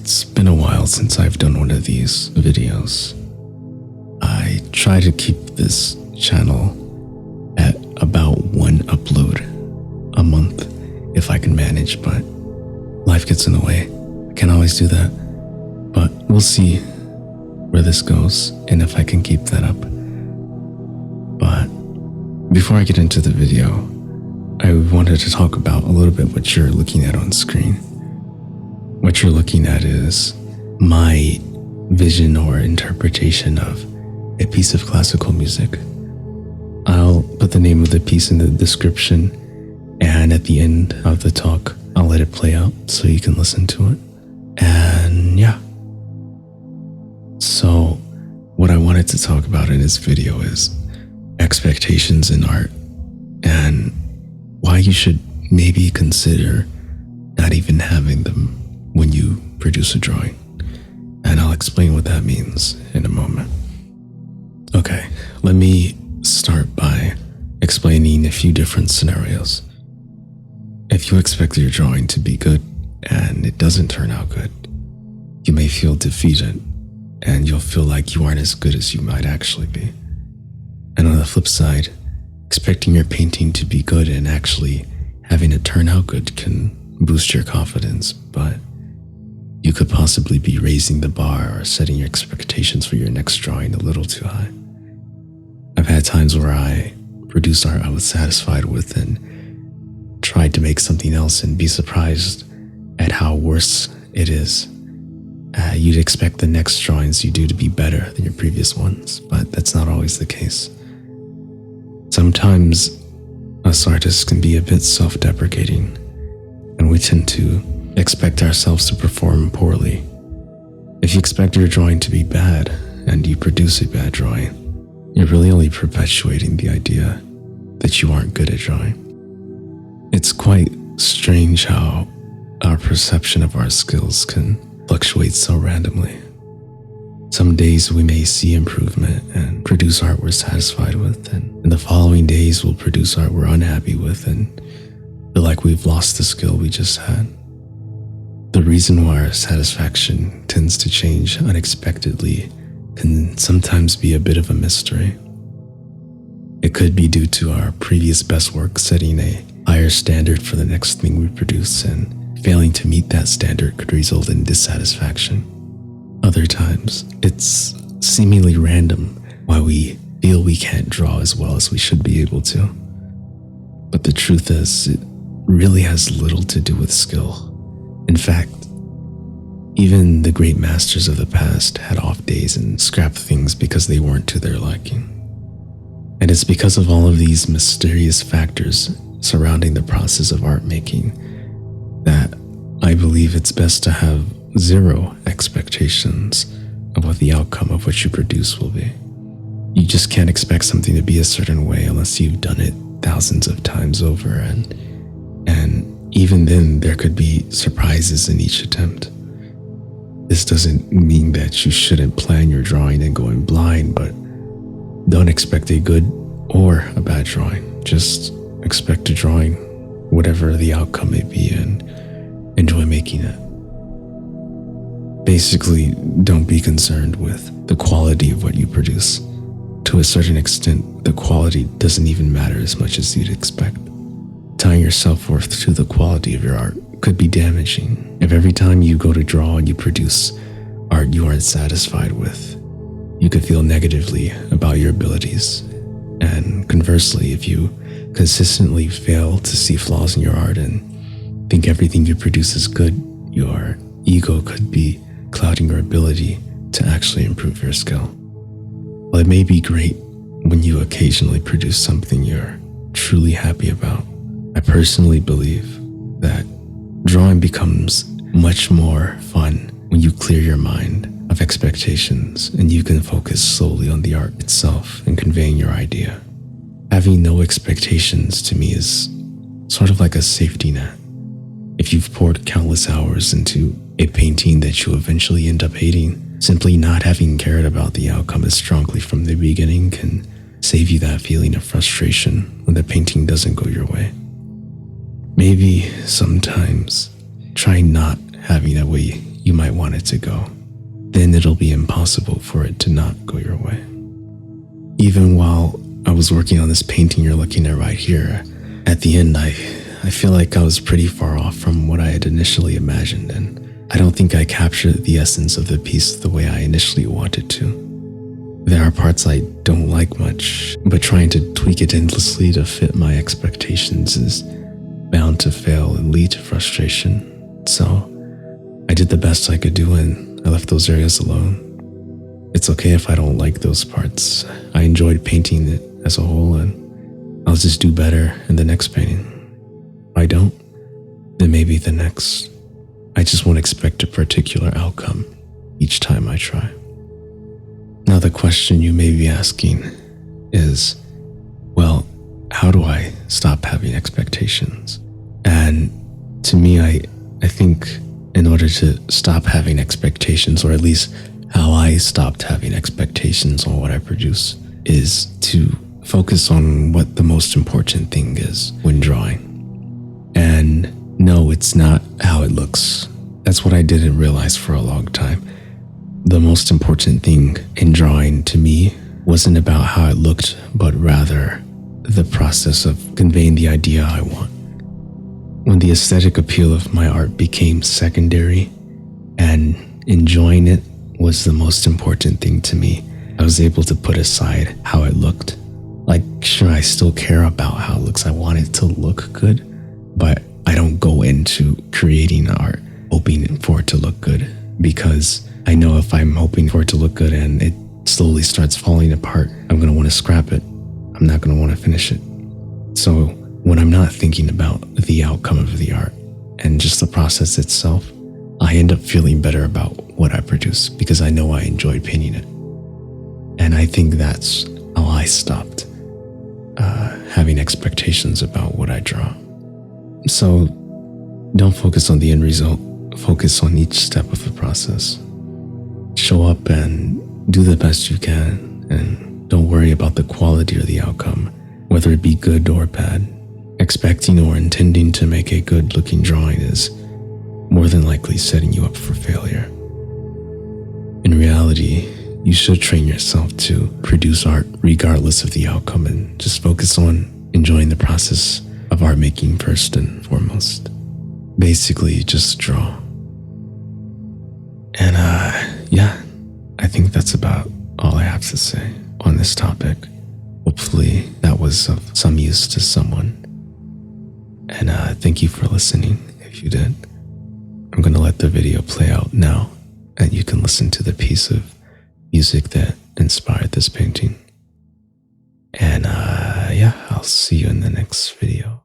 It's been a while since I've done one of these videos. I try to keep this channel at about one upload a month if I can manage, but life gets in the way. I can't always do that, but we'll see where this goes and if I can keep that up. But before I get into the video, I wanted to talk about a little bit what you're looking at on screen. What you're looking at is my vision or interpretation of a piece of classical music. I'll put the name of the piece in the description, and at the end of the talk, I'll let it play out so you can listen to it. And yeah. So what I wanted to talk about in this video is expectations in art and why you should maybe consider not even having them when you produce a drawing. And I'll explain what that means in a moment. Okay, let me start by explaining a few different scenarios. If you expect your drawing to be good and it doesn't turn out good, you may feel defeated and you'll feel like you aren't as good as you might actually be. And on the flip side, expecting your painting to be good and actually having it turn out good can boost your confidence, but you could possibly be raising the bar or setting your expectations for your next drawing a little too high. I've had times where I produced art I was satisfied with and tried to make something else and be surprised at how worse it is. You'd expect the next drawings you do to be better than your previous ones, but that's not always the case. Sometimes us artists can be a bit self-deprecating, and we tend to expect ourselves to perform poorly. If you expect your drawing to be bad and you produce a bad drawing, you're really only perpetuating the idea that you aren't good at drawing. It's quite strange how our perception of our skills can fluctuate so randomly. Some days we may see improvement and produce art we're satisfied with, and in the following days we'll produce art we're unhappy with and feel like we've lost the skill we just had. The reason why our satisfaction tends to change unexpectedly can sometimes be a bit of a mystery. It could be due to our previous best work setting a higher standard for the next thing we produce, and failing to meet that standard could result in dissatisfaction. Other times, it's seemingly random why we feel we can't draw as well as we should be able to. But the truth is, it really has little to do with skill. In fact, even the great masters of the past had off days and scrapped things because they weren't to their liking. And it's because of all of these mysterious factors surrounding the process of art making that I believe it's best to have zero expectations of what the outcome of what you produce will be. You just can't expect something to be a certain way unless you've done it thousands of times over, and even then there could be surprises in each attempt. This doesn't mean that you shouldn't plan your drawing and go in blind, but don't expect a good or a bad drawing. Just expect a drawing, whatever the outcome may be, and enjoy making it. Basically, don't be concerned with the quality of what you produce. To a certain extent, the quality doesn't even matter as much as you'd expect. Tying your self-worth to the quality of your art could be damaging. If every time you go to draw and you produce art you aren't satisfied with, you could feel negatively about your abilities. And conversely, if you consistently fail to see flaws in your art and think everything you produce is good, your ego could be clouding your ability to actually improve your skill. While it may be great when you occasionally produce something you're truly happy about, I personally believe that drawing becomes much more fun when you clear your mind of expectations and you can focus solely on the art itself and conveying your idea. Having no expectations to me is sort of like a safety net. If you've poured countless hours into a painting that you eventually end up hating, simply not having cared about the outcome as strongly from the beginning can save you that feeling of frustration when the painting doesn't go your way. Maybe sometimes try not having a way you might want it to go, then it'll be impossible for it to not go your way. Even while I was working on this painting you're looking at right here, at the end I feel like I was pretty far off from what I had initially imagined, and I don't think I captured the essence of the piece the way I initially wanted to. There are parts I don't like much, but trying to tweak it endlessly to fit my expectations is bound to fail and lead to frustration. So I did the best I could do and I left those areas alone. It's okay if I don't like those parts. I enjoyed painting it as a whole, and I'll just do better in the next painting. If I don't, then maybe the next. I just won't expect a particular outcome each time I try. Now the question you may be asking is, well, how do I stop having expectations? And to me, I think in order to stop having expectations, or at least how I stopped having expectations on what I produce, is to focus on what the most important thing is when drawing. And no, it's not how it looks. That's what I didn't realize for a long time. The most important thing in drawing to me wasn't about how it looked, but rather the process of conveying the idea I want. When the aesthetic appeal of my art became secondary and enjoying it was the most important thing to me, I was able to put aside how it looked. Like, sure, I still care about how it looks. I want it to look good, but I don't go into creating art hoping for it to look good, because I know if I'm hoping for it to look good and it slowly starts falling apart, I'm going to want to scrap it. I'm not going to want to finish it. So when I'm not thinking about the outcome of the art and just the process itself, I end up feeling better about what I produce because I know I enjoyed painting it. And I think that's how I stopped having expectations about what I draw. So don't focus on the end result. Focus on each step of the process. Show up and do the best you can, and don't worry about the quality or the outcome, whether it be good or bad. Expecting or intending to make a good-looking drawing is more than likely setting you up for failure. In reality, you should train yourself to produce art regardless of the outcome, and just focus on enjoying the process of art making first and foremost. Basically, just draw. And yeah, I think that's about all I have to say on this topic. Hopefully that was of some use to someone. And thank you for listening if you did. I'm going to let the video play out now, and you can listen to the piece of music that inspired this painting. And yeah, I'll see you in the next video.